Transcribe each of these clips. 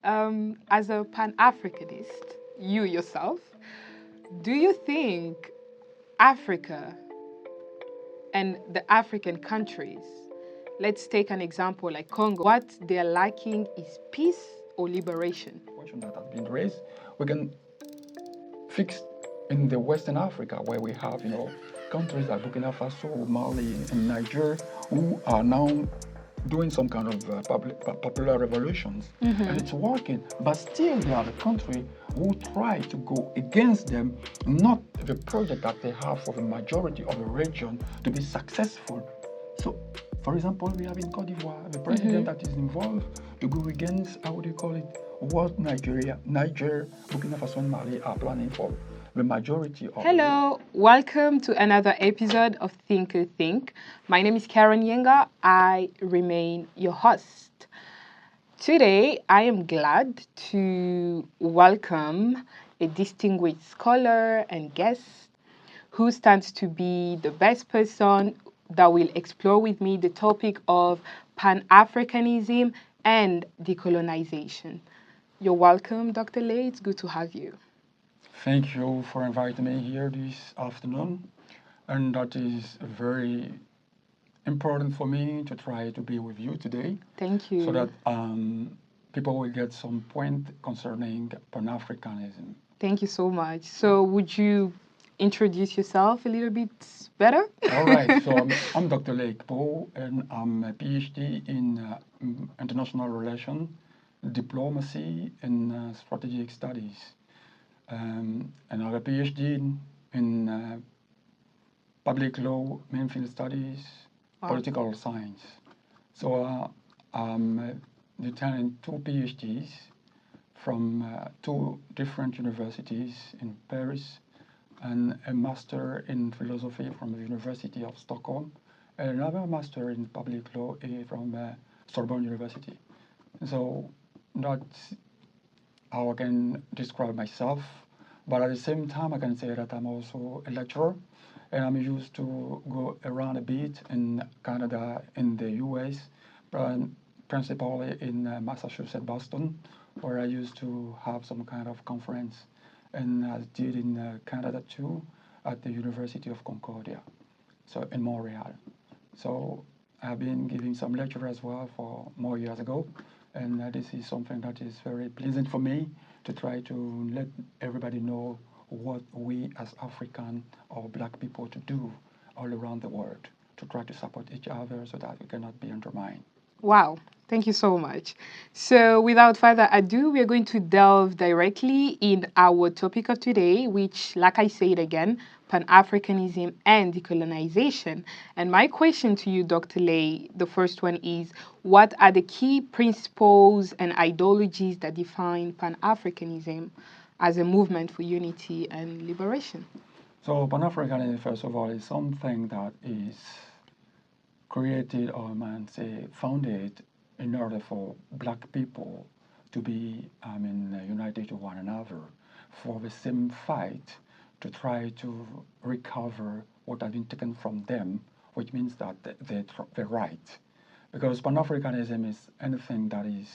As a Pan-Africanist, you yourself, do you think Africa and the African countries, let's take an example like Congo, what they're lacking is peace or liberation? Question that has been raised, we can fix in the Western Africa where we have, countries like Burkina Faso, Mali, and Niger who are now doing some kind of popular revolutions, and it's working. But still, they are the country who try to go against them, not the project that they have for the majority of the region to be successful. So, for example, we have in Cote d'Ivoire the president that is involved to go against, how do you call it, what Niger, Burkina Faso, and Mali are planning for the majority of. Hello, welcome to another episode of Think Think. My name is Karen Yenga. I remain your host. Today, I am glad to welcome a distinguished scholar and guest who stands to be the best person that will explore with me the topic of Pan-Africanism and decolonization. You're welcome, Dr. Lay. It's good to have you. Thank you for inviting me here this afternoon. And that is very important for me to try to be with you today. Thank you. So that people will get some point concerning Pan-Africanism. Thank you so much. So would you introduce yourself a little bit better? All right. So I'm Dr. Lake Poe, and I'm a PhD in international relations, diplomacy, and strategic studies. And I have a PhD in public law, main field studies, political science. So I'm lieutenant two PhDs from two different universities in Paris, and a master in philosophy from the University of Stockholm, and another master in public law from Sorbonne University. So that's how I can describe myself. But at the same time, I can say that I'm also a lecturer, and I'm used to go around a bit in Canada, in the US, principally in Massachusetts, Boston, where I used to have some kind of conference, and I did in Canada too, at the University of Concordia, so in Montreal. So I've been giving some lecture as well for more years ago, and this is something that is very pleasant for me to try to let everybody know what we as African or black people to do all around the world to try to support each other so that we cannot be undermined. Wow, thank you so much. So without further ado, we are going to delve directly in our topic of today, which, like I said again, Pan-Africanism and decolonization. And my question to you, Dr. Lay, the first one is, what are the key principles and ideologies that define Pan-Africanism as a movement for unity and liberation? So Pan-Africanism, first of all, is something that is created or man say founded in order for black people to be united to one another for the same fight to try to recover what has been taken from them, which means that the right. Because Pan-Africanism is anything that is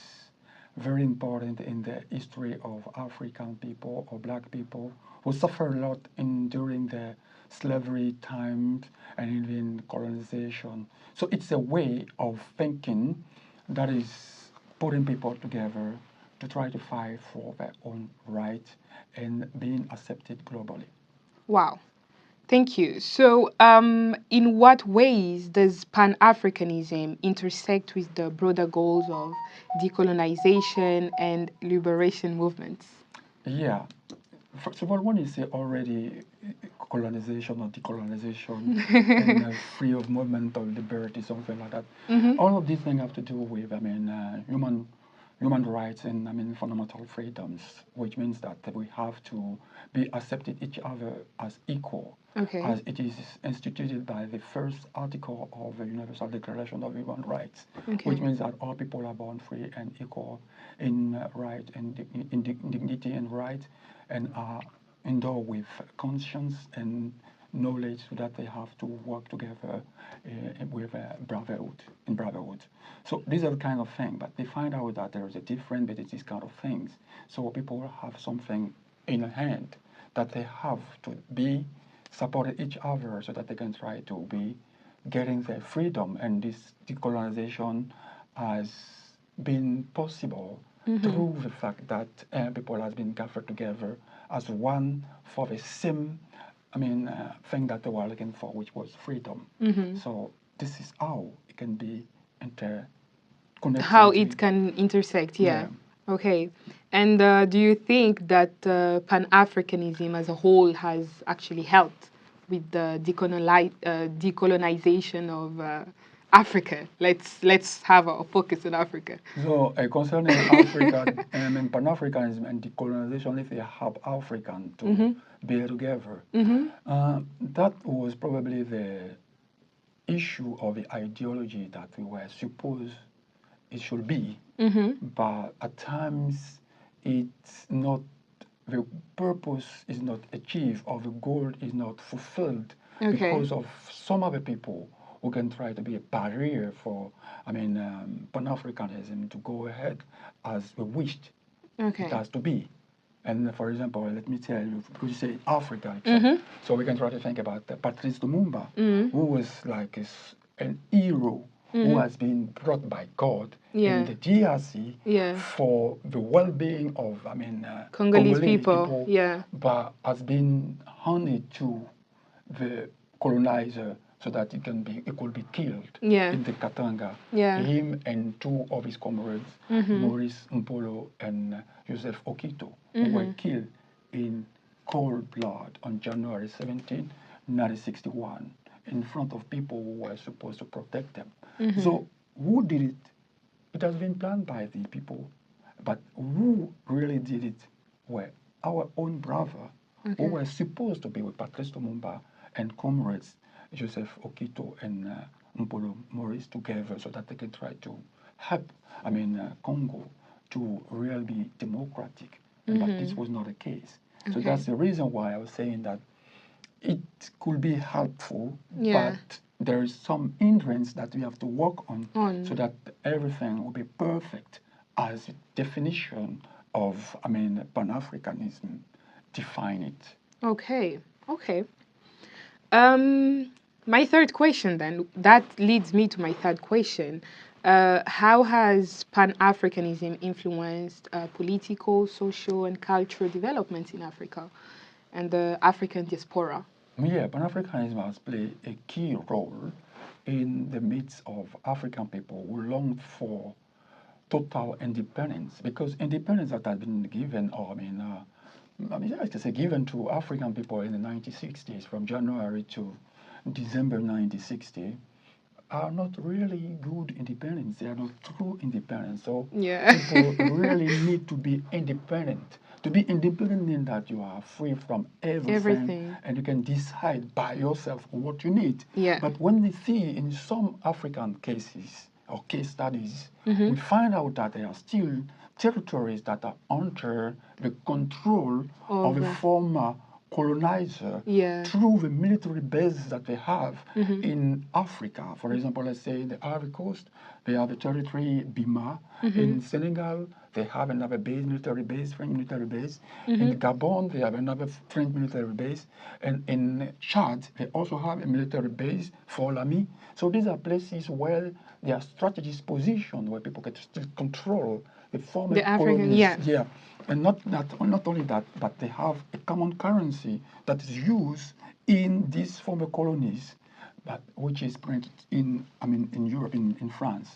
very important in the history of African people or black people who suffered a lot during the slavery times and even colonization. So it's a way of thinking that is putting people together to try to fight for their own right and being accepted globally. Wow. Thank you. So, in what ways does Pan-Africanism intersect with the broader goals of decolonization and liberation movements? Yeah. First of all, when you say already colonization or decolonization and free of movement or liberty, something like that, all of these things have to do with, human rights and fundamental freedoms, which means that we have to be accepted each other as equal, as it is instituted by the first article of the Universal Declaration of Human Rights, which means that all people are born free and equal in right and in dignity and right, and are endowed with conscience and knowledge so that they have to work together with brotherhood. So these are the kind of things, but they find out that there is a difference between these kind of things. So people have something in hand that they have to be supporting each other so that they can try to be getting their freedom. And this decolonization has been possible through the fact that people have been gathered together as one for the same, thing that they were looking for, which was freedom. So this is how it can be interconnected. How it can intersect, yeah. Yeah. Okay. And do you think that Pan-Africanism as a whole has actually helped with the decolonization of Africa? Let's have a focus on Africa. So concerning Africa, Pan-Africanism and decolonization, if they help African to be together, that was probably the issue or the ideology that we were supposed it should be. But at times, it's not, the purpose is not achieved or the goal is not fulfilled because of some other people who can try to be a barrier for, Pan-Africanism to go ahead as we wished it has to be. And for example, let me tell you, because you say Africa, so we can try to think about Patrice Lumumba, who was like an hero who has been brought by God in the DRC for the well-being of, Congolese people, but has been handed to the colonizer so that it could be killed in the Katanga. Him and two of his comrades, Maurice Mpolo and Joseph Okito, who were killed in cold blood on January 17, 1961, in front of people who were supposed to protect them. So who did it? It has been planned by the people, but who really did it were our own brother, who were supposed to be with Patrice Lumumba and comrades Joseph Okito and Mpolo Maurice together so that they can try to help, Congo to really be democratic. But this was not the case. So that's the reason why I was saying that it could be helpful, but there is some hindrance that we have to work on so that everything will be perfect as definition of, Pan-Africanism define it. Okay. My third question then, that leads me to my third question. How has Pan-Africanism influenced political, social, and cultural developments in Africa and the African diaspora? Yeah, Pan-Africanism has played a key role in the midst of African people who long for total independence, because independence that has been given, I can say given to African people in the 1960s, from January to December 1960, are not really good independence. They are not true independence. So people really need to be independent. To be independent means that you are free from everything and you can decide by yourself what you need. But when we see in some African cases or case studies, we find out that there are still territories that are under the control of a former colonizer through the military bases that they have in Africa. For example, let's say in the Ivory Coast, they have a territory Bima. In Senegal, they have another base, military base, French military base. In Gabon, they have another French military base. And in Chad, they also have a military base for Lamy. So these are places where there are strategic positions where people can still control the former colonies. And not only that, but they have a common currency that is used in these former colonies, but which is printed in Europe, in France.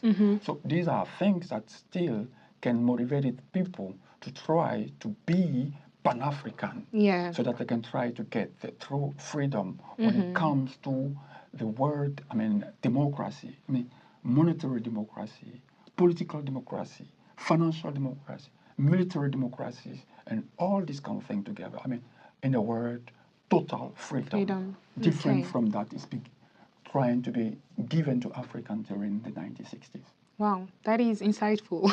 So these are things that still can motivate people to try to be Pan-African, so that they can try to get the true freedom when it comes to the word, democracy, monetary democracy, political democracy, financial democracy, military democracies, and all this kind of thing together. In a word, total freedom. Different from that is trying to be given to Africans during the 1960s. Wow, that is insightful.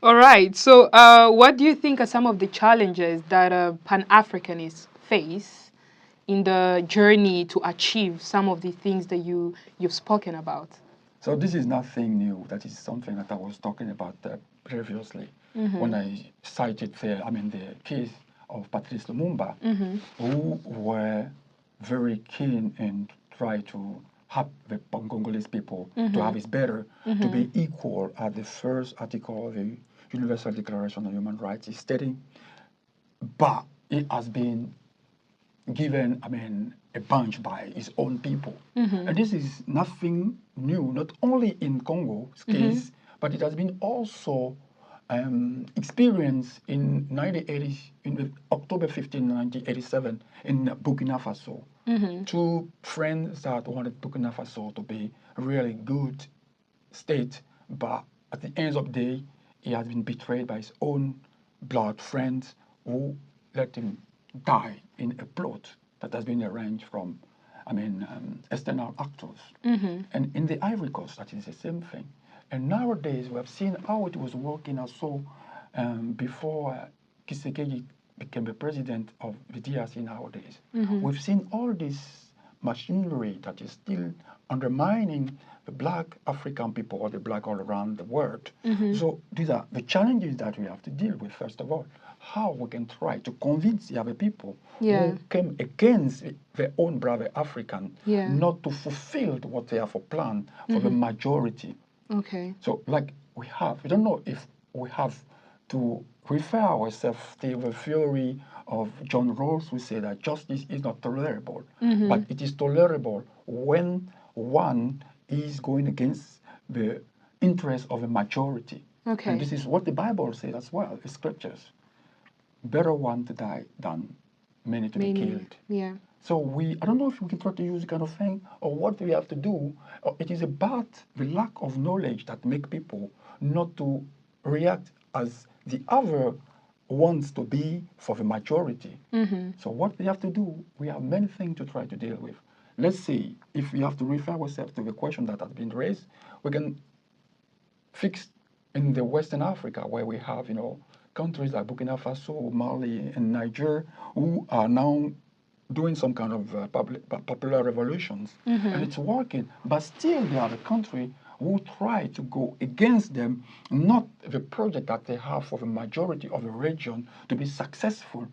All right. So, what do you think are some of the challenges that Pan-Africanists face in the journey to achieve some of the things that you've spoken about? So this is nothing new. That is something that I was talking about previously when I cited the case of Patrice Lumumba, who were very keen and try to help the Congolese people to have it better, to be equal at the first article of the Universal Declaration of Human Rights is stating, but it has been given, a bunch by his own people. And this is nothing new, not only in Congo's case, but it has been also experienced in 1980, in October 15, 1987, in Burkina Faso. Two friends that wanted Burkina Faso to be a really good state, but at the end of the day, he has been betrayed by his own blood friends who let him die in a plot that has been arranged from, external actors. And in the Ivory Coast, that is the same thing. And nowadays, we have seen how it was working also before Tshisekedi became the president of the DRC nowadays. We've seen all this machinery that is still undermining the black African people or the black all around the world. So these are the challenges that we have to deal with, first of all. How we can try to convince the other people who came against their own brother African not to fulfill what they have for plan for the majority. Okay. So like we don't know if we have to refer ourselves to the theory of John Rawls, who said that justice is not tolerable, but it is tolerable when one is going against the interest of a majority. Okay. And this is what the Bible says as well, the scriptures. Better one to die than many to be killed. Yeah. So I don't know if we can try to use the kind of thing or what we have to do. It is about the lack of knowledge that make people not to react as the other wants to be for the majority. So what we have to do, we have many things to try to deal with. Let's say if we have to refer ourselves to the question that has been raised, we can fix in the Western Africa where we have, countries like Burkina Faso, Mali, and Niger who are now doing some kind of popular revolutions, and it's working. But still, they are the country who try to go against them, not the project that they have for the majority of the region to be successful.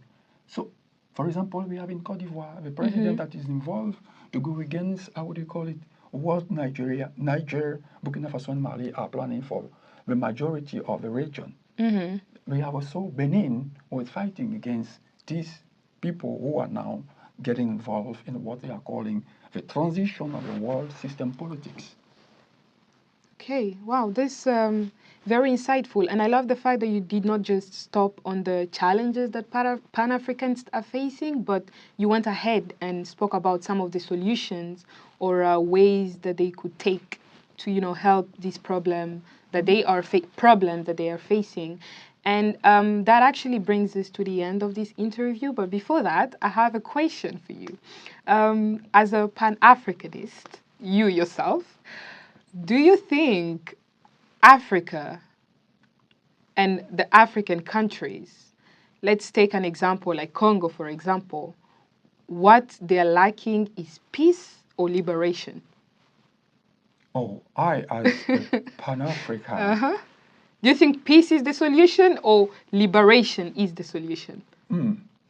So, for example, we have in Cote d'Ivoire the president that is involved to go against, how would you call it, what Niger, Burkina Faso, and Mali are planning for the majority of the region. We have also Benin who is fighting against these people who are now getting involved in what they are calling the transition of the world system politics. Okay, wow, this very insightful, and I love the fact that you did not just stop on the challenges that Pan-Africans are facing, but you went ahead and spoke about some of the solutions or ways that they could take to, help this problem that they are facing. And that actually brings us to the end of this interview. But before that, I have a question for you. As a Pan-Africanist, you yourself, do you think Africa and the African countries, let's take an example like Congo, for example, what they're lacking is peace or liberation? Oh, I, as a Pan-African, Do you think peace is the solution or liberation is the solution?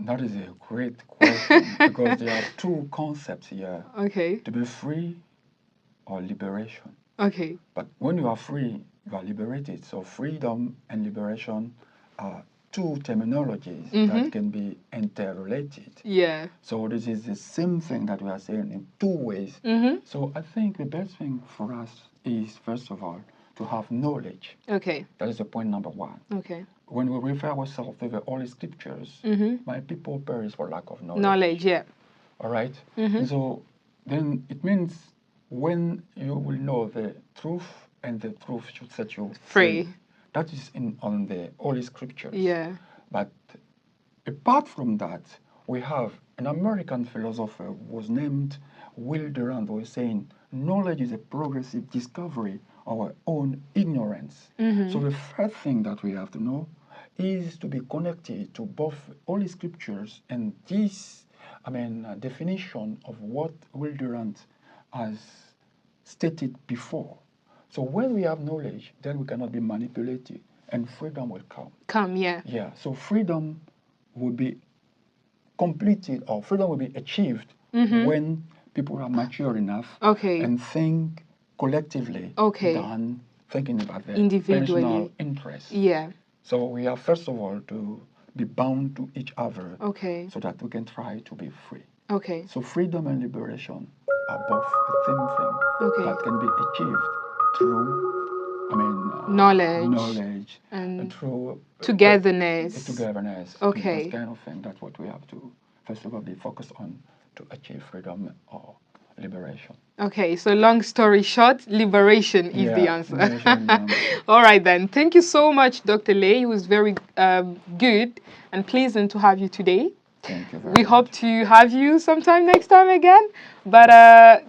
that is a great question because there are two concepts here. Okay. To be free or liberation. Okay. But when you are free, you are liberated. So freedom and liberation are two terminologies that can be interrelated. Yeah. So this is the same thing that we are saying in two ways. So I think the best thing for us is, first of all, to have knowledge. Okay. That is the point number one. Okay. When we refer ourselves to the Holy Scriptures, my people perish for lack of knowledge. Knowledge, yeah. All right? So then it means when you will know the truth and the truth should set you free. That is on the Holy Scriptures. Yeah. But apart from that, we have an American philosopher who was named Will Durant, who was saying, knowledge is a progressive discovery of our own ignorance. So the first thing that we have to know is to be connected to both Holy Scriptures and this definition of what Will Durant has stated before. So when we have knowledge, then we cannot be manipulated, and freedom will come. Yeah. Yeah. So freedom will be completed, or freedom will be achieved when people are mature enough and think collectively than thinking about their personal interests. Yeah. So we have first of all to be bound to each other so that we can try to be free. So freedom and liberation are both the same thing that can be achieved through knowledge and through togetherness. Okay. This kind of thing. That's what we have to first of all be focused on to achieve freedom or liberation. Okay, so long story short, liberation is the answer. All right then. Thank you so much, Dr. Lay. It was very good and pleasant to have you today. Thank you very We much. hope to have you sometime next time again. But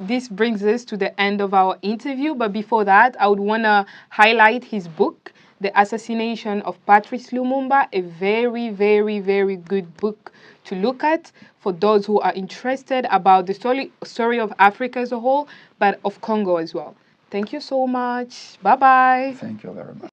this brings us to the end of our interview. But before that, I would want to highlight his book, The Assassination of Patrice Lumumba, a very, very, very good book to look at for those who are interested about the story of Africa as a whole, but of Congo as well. Thank you so much. Bye-bye. Thank you very much.